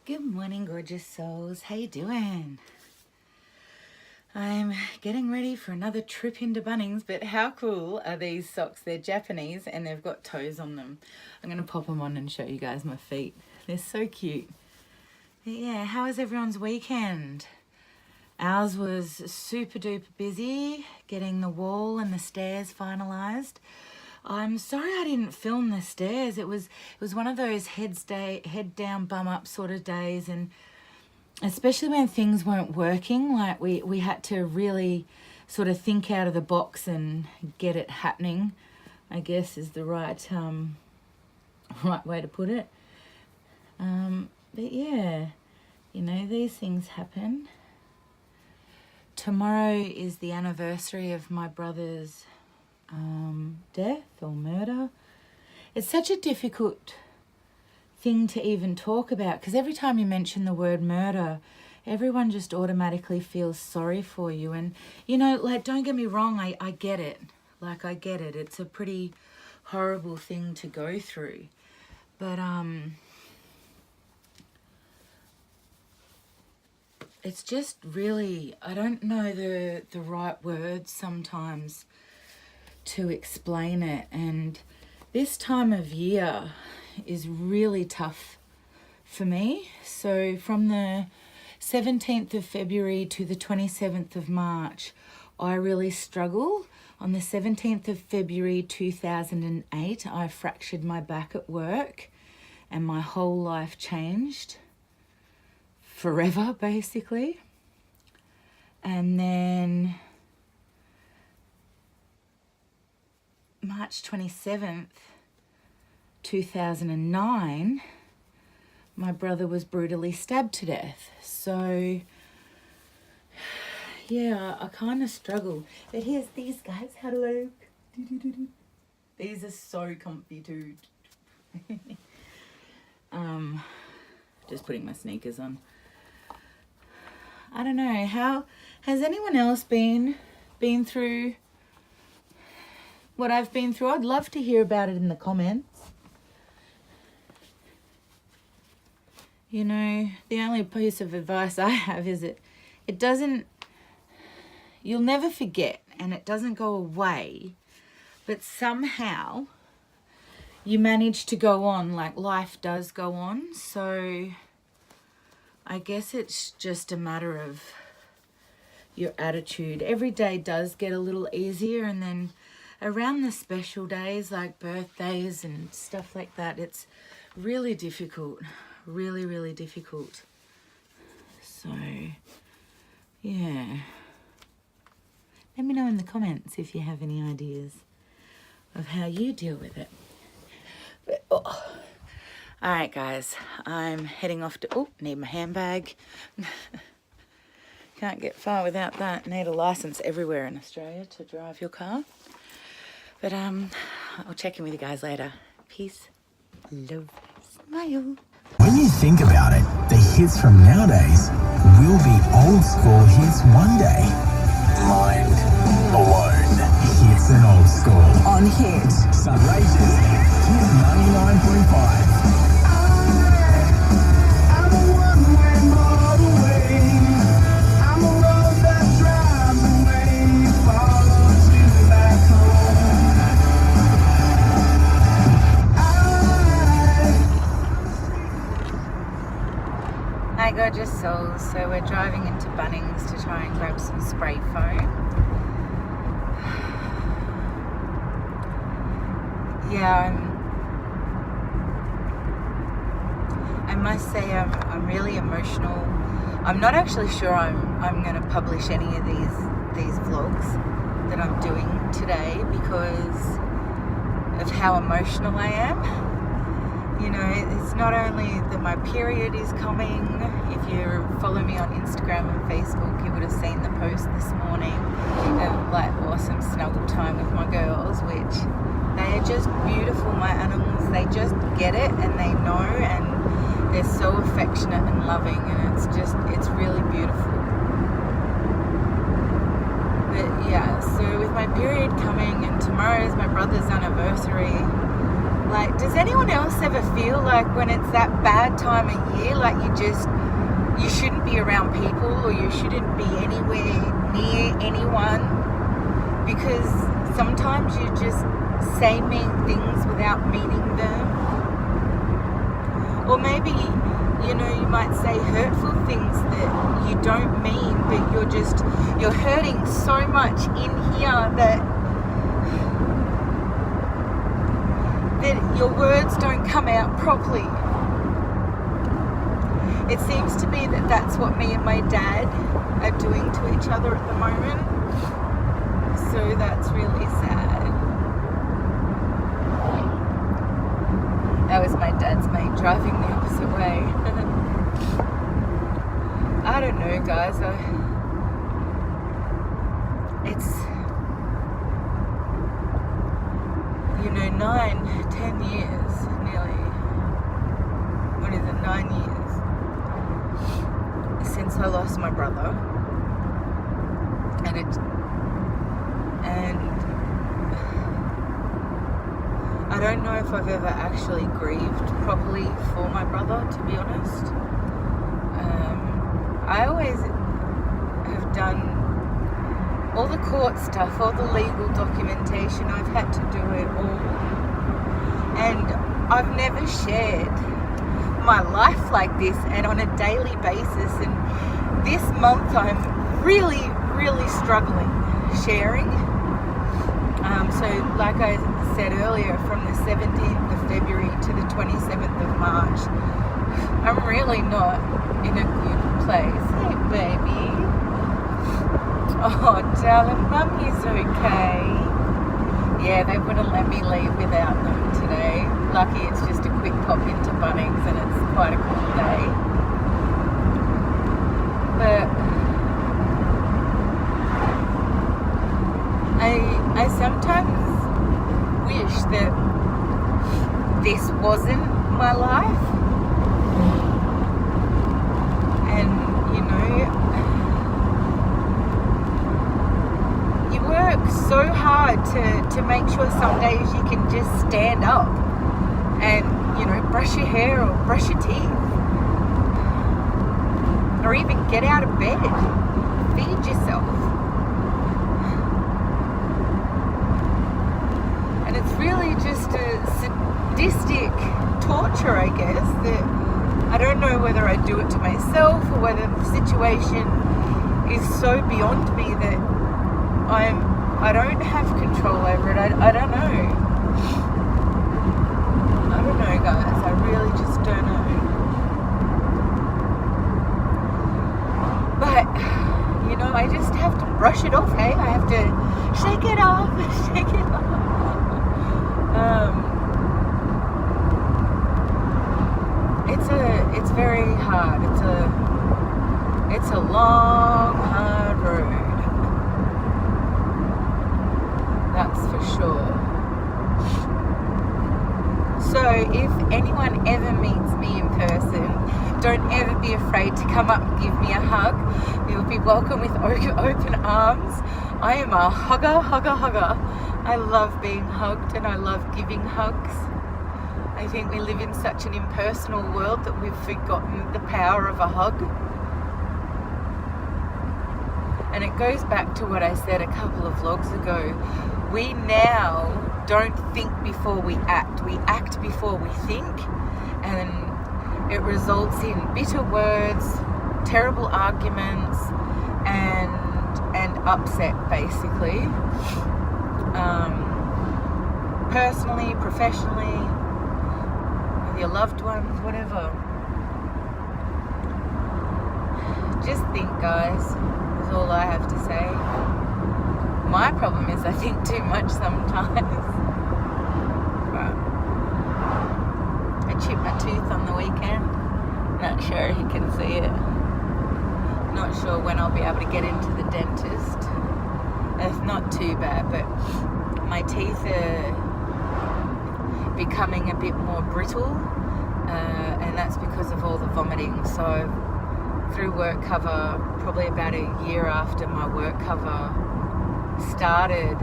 Good morning, gorgeous souls. How you doing? I'm getting ready for another trip into Bunnings, but how cool are these socks? They're Japanese and they've got toes on them. I'm going to pop them on and show you guys my feet. They're so cute. But yeah, how was everyone's weekend? Ours was super duper busy, getting the wall and the stairs finalised. I'm sorry I didn't film the stairs. It was one of those head down, bum up sort of days, and especially when things weren't working, like we had to really sort of think out of the box and get it happening, I guess is the right way to put it. But yeah, you know, these things happen. Tomorrow is the anniversary of my brother's death or murder. It's such a difficult thing to even talk about because every time you mention the word murder, everyone just automatically feels sorry for you. And, you know, like, don't get me wrong, I get it. Like, I get it. It's a pretty horrible thing to go through. But, it's just really, I don't know the right words sometimes to explain it. And this time of year is really tough for me. So from the 17th of February to the 27th of March, I really struggle. On the 17th of February 2008, I fractured my back at work and my whole life changed forever, basically. And then March 27th, 2009, my brother was brutally stabbed to death. So, yeah, I kind of struggle. But here's these guys. How do I look? These are so comfy too. Just putting my sneakers on. I don't know. How has anyone else been through what I've been through? I'd love to hear about it in the comments. You know, the only piece of advice I have is it doesn't, you'll never forget and it doesn't go away, but somehow you manage to go on, like life does go on. So I guess it's just a matter of your attitude. Every day does get a little easier, and then around the special days like birthdays and stuff like that, it's really difficult. Really, really difficult. So, yeah. Let me know in the comments if you have any ideas of how you deal with it. But, all right, guys. I'm heading off to... need my handbag. Can't get far without that. Need a license everywhere in Australia to drive your car. But I'll check in with you guys later. Peace, love, smile. When you think about it, the hits from nowadays will be old school hits one day. Mind blown. Hits and old school. On Hit. Sunraces. Hit 99.5. I'm a one-way model way. I'm a road that drives away. Follows you back home. Hi gorgeous souls, so we're driving into Bunnings to try and grab some spray foam. Yeah, I must say I'm really emotional. I'm not actually sure I'm going to publish any of these vlogs that I'm doing today because of how emotional I am. You know, it's not only that my period is coming. If you follow me on Instagram and Facebook, you would have seen the post this morning of like awesome snuggle time with my girls, which they are just beautiful, my animals. They just get it and they know, and they're so affectionate and loving, and it's really beautiful. But yeah, so with my period coming and tomorrow is my brother's anniversary, Like, does anyone else ever feel like when it's that bad time of year, like you shouldn't be around people, or you shouldn't be anywhere near anyone, because sometimes you just say mean things without meaning them? Or maybe, you know, you might say hurtful things that you don't mean, but you're hurting so much in here that your words don't come out properly. It seems to me that that's what me and my dad are doing to each other at the moment. So that's really sad. That was my dad's mate driving the opposite way. I don't know, guys. It's, you know, 10 years nearly. What is it, 9 years since I lost my brother. And I don't know if I've ever actually grieved properly for my brother, to be honest. I always have done all the court stuff, all the legal documentation. I've had to do it all. And I've never shared my life like this and on a daily basis. And this month I'm really, really struggling sharing. So like I said earlier, from the 17th of February to the 27th of March, I'm really not in a good place. Hey, baby. Oh, darling, Mummy's okay. Yeah, they wouldn't let me leave without them today. Lucky it's just a quick pop into Bunnings and it's quite a cool day. But I sometimes wish that this wasn't my life. And, you know, you work so hard to make sure some days you can just stand up and, you know, brush your hair or brush your teeth. Or even get out of bed. Feed yourself. And it's really just a sadistic torture, I guess, that I don't know whether I do it to myself or whether the situation is so beyond me that I don't have control over it. I don't know. I don't know, guys. I really just don't know. But, you know, I just have to brush it off, hey? I have to shake it off, shake it off. It's very hard. It's a long, hard road. That's for sure. So if anyone ever meets me in person, don't ever be afraid to come up and give me a hug. You'll be welcome with open arms. I am a hugger. I love being hugged and I love giving hugs. I think we live in such an impersonal world that we've forgotten the power of a hug. And it goes back to what I said a couple of vlogs ago. We now don't think before we act. We act before we think. And it results in bitter words, terrible arguments, and upset, basically. Personally, professionally, with your loved ones, whatever. Just think, guys, is all I have to say. My problem is I think too much sometimes. But I chipped my tooth on the weekend. Not sure you can see it. Not sure when I'll be able to get into the dentist. It's not too bad, but my teeth are becoming a bit more brittle, and that's because of all the vomiting. So through work cover, probably about a year after my work cover started,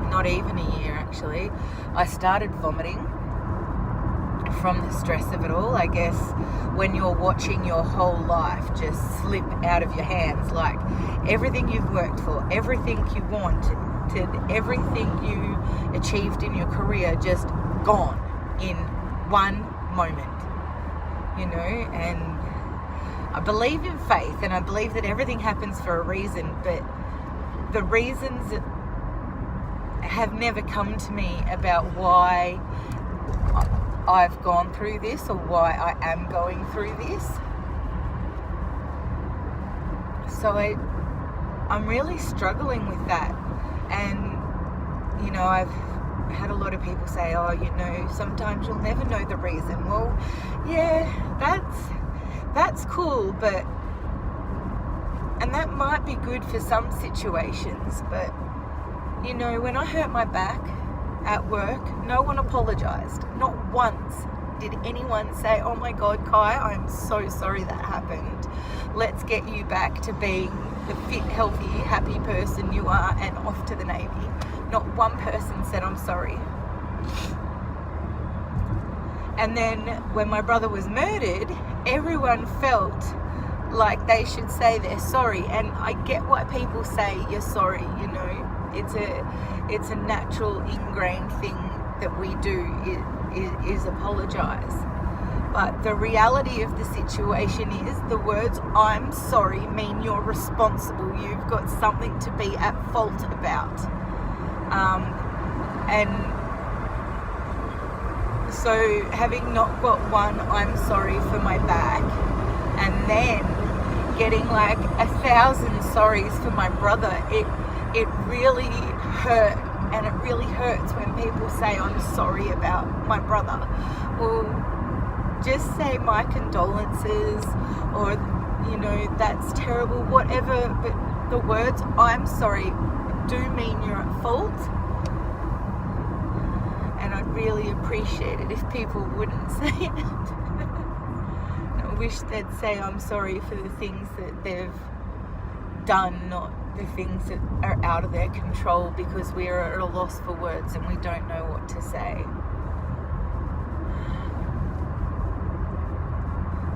not even a year actually, I started vomiting from the stress of it all. I guess when you're watching your whole life just slip out of your hands, like everything you've worked for, everything you wanted, everything you achieved in your career just gone in one moment, you know. And I believe in faith, and I believe that everything happens for a reason, but the reasons have never come to me about why I've gone through this or why I am going through this. So I'm really struggling with that. And, you know, I've had a lot of people say, oh, you know, sometimes you'll never know the reason. Well, yeah, that's cool, but, and that might be good for some situations, but, you know, when I hurt my back at work, no one apologized. Not once did anyone say, oh my God, Kai, I'm so sorry that happened. Let's get you back to being the fit, healthy, happy person you are and off to the Navy. Not one person said, I'm sorry. And then when my brother was murdered, everyone felt like they should say they're sorry. And I get why people say you're sorry, you know. It's a natural ingrained thing that we do is apologize. But the reality of the situation is the words I'm sorry mean you're responsible. You've got something to be at fault about. And so having not got one I'm sorry for my back, and then getting like 1,000 sorries for my brother, it really hurt. And it really hurts when people say I'm sorry about my brother. Well, just say my condolences, or, you know, that's terrible, whatever. But the words I'm sorry do mean you're at fault. And I'd really appreciate it if people wouldn't say it. I wish they'd say I'm sorry for the things that they've done, not the things that are out of their control, because we are at a loss for words and we don't know what to say.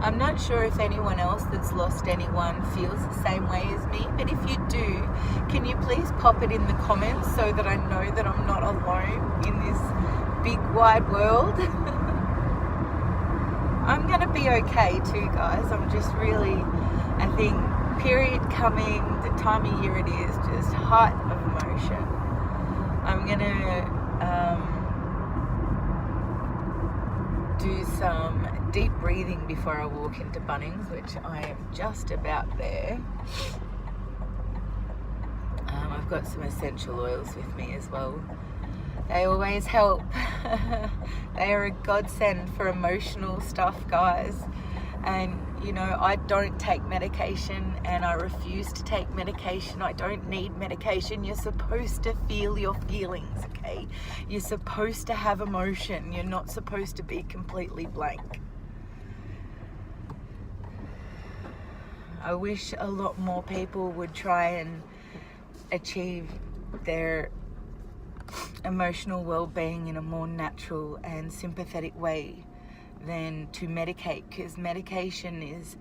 I'm not sure if anyone else that's lost anyone feels the same way as me, but if you do, can you please pop it in the comments so that I know that I'm not alone in this big wide world. I'm gonna be okay too, guys. I'm just really, I think, period coming, the time of year it is, just height of emotion. I'm gonna do some deep breathing before I walk into Bunnings, which I am just about there. I've got some essential oils with me as well. They always help. They are a godsend for emotional stuff, guys. And you know, I don't take medication, and I refuse to take medication. I don't need medication. You're supposed to feel your feelings, okay? You're supposed to have emotion. You're not supposed to be completely blank. I wish a lot more people would try and achieve their emotional well-being in a more natural and sympathetic way than to medicate, because medication is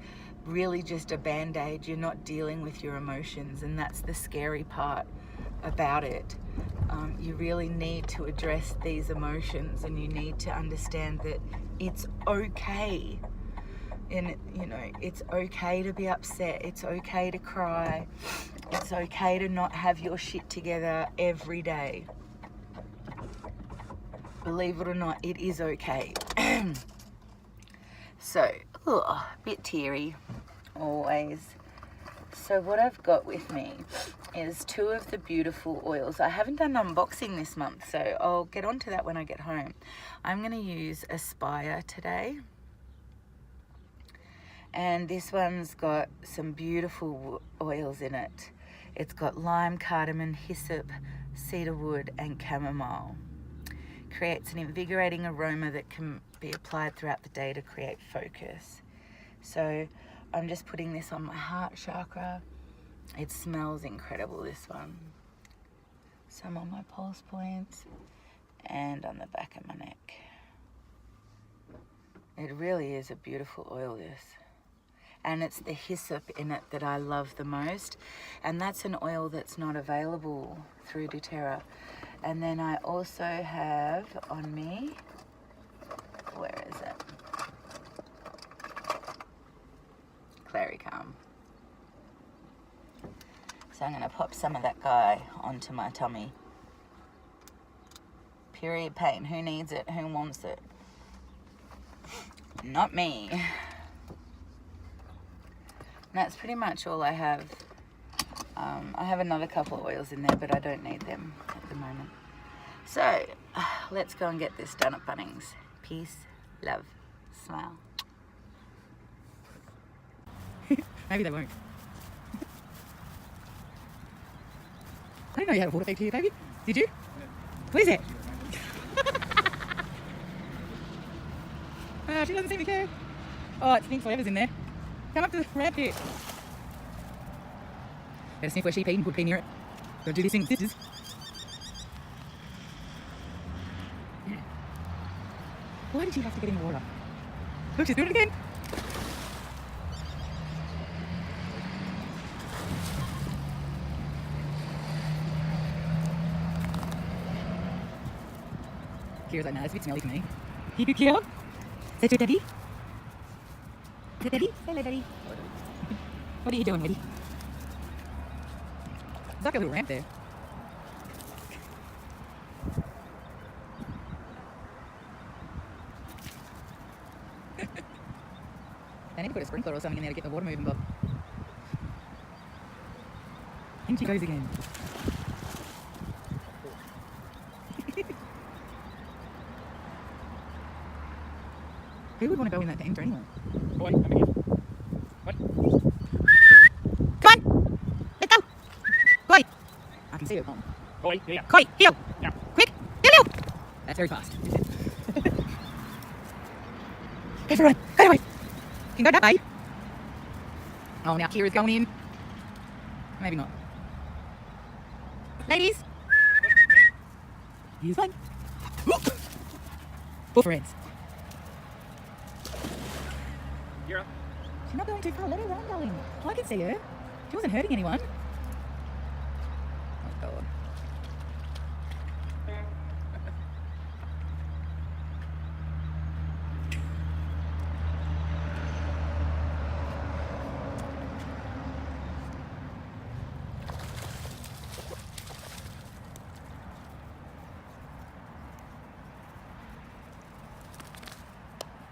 really just a band-aid. You're not dealing with your emotions, and that's the scary part about it. You really need to address these emotions, and you need to understand that it's okay. And you know, it's okay to be upset, it's okay to cry, it's okay to not have your shit together every day. Believe it or not, it is okay. So, a bit teary, always. So what I've got with me is 2 of the beautiful oils. I haven't done an unboxing this month, so I'll get onto that when I get home. I'm going to use Aspire today. And this one's got some beautiful oils in it. It's got lime, cardamom, hyssop, cedarwood, and chamomile. Creates an invigorating aroma that can be applied throughout the day to create focus. So I'm just putting this on my heart chakra. It smells incredible, this one. Some on my pulse points and on the back of my neck. It really is a beautiful oil, this. And it's the hyssop in it that I love the most. And that's an oil that's not available through doTERRA. And then I also have on me, where is it? Claricalm. So I'm going to pop some of that guy onto my tummy. Period pain. Who needs it? Who wants it? Not me. And that's pretty much all I have. I have another couple of oils in there, but I don't need them at the moment. So, let's go and get this done at Bunnings. Peace, love, smile. Maybe they won't. I didn't know you had a water feed here, baby. Did you? Where's it? She doesn't seem to care. Oh, it stinks whatever's in there. Come up to the ramp here. Better sniff where she peed and put pee near it. Gotta do this thing with sisters. Why did she have to get in the water? Look, she's doing it again. Kira's like, nah, it's a bit smelly for me. You good, Kira? Is that your daddy? Is that daddy? Hello, daddy. What are you doing, Eddie? There's like a little ramp there. I need to put a sprinkler or something in there to get the water moving, Bob. In she goes again. Who would want to go in that danger anyway? Boy, come here. What? Come on! Let's go! Koi! I can see it. Boy, here. Koi, heel! Yeah. Quick! Heel, heel! That's very fast. Go for a run! Go away! You can go that way. Oh, now Kira's going in. Maybe not. Ladies! Here's one. Full friends. Kira. She's not going too far. Let her run, darling. I can see her. She wasn't hurting anyone. Oh, God.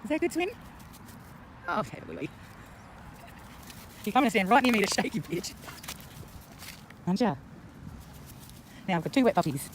Is that a good swim? Oh, okay, Lily. You're coming to stand right near me to shake you, bitch. Aren't ya? Now I've got 2 wet puppies.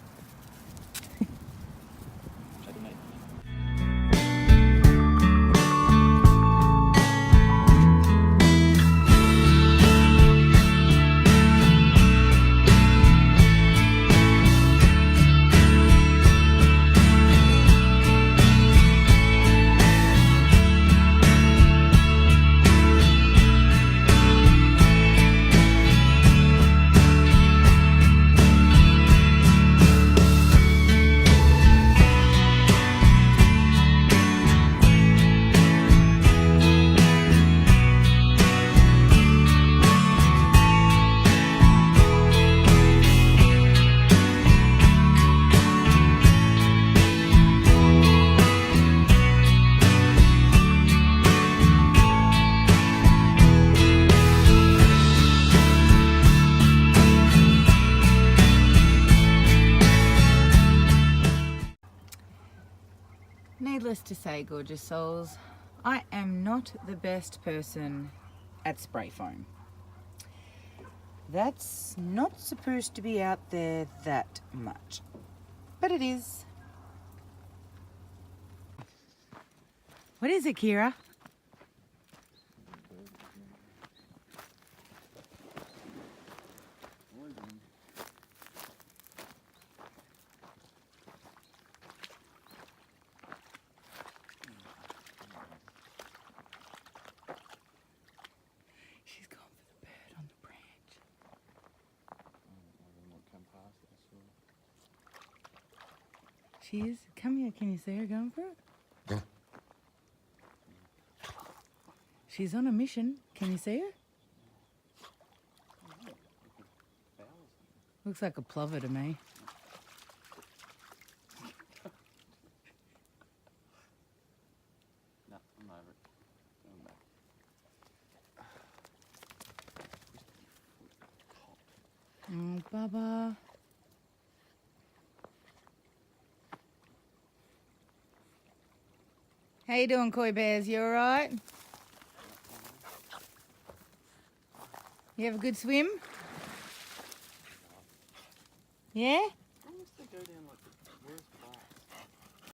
Needless to say, gorgeous souls, I am not the best person at spray foam. That's not supposed to be out there that much, but it is. What is it, Kira? She's gone for the bird on the branch. she is. Come here, can you see her going for it? She's on a mission. Can you see her? Looks like a plover to me. No, I'm over it. Going back. Oh, Bubba. How you doing, Koi Bears? You alright? You have a good swim? Yeah?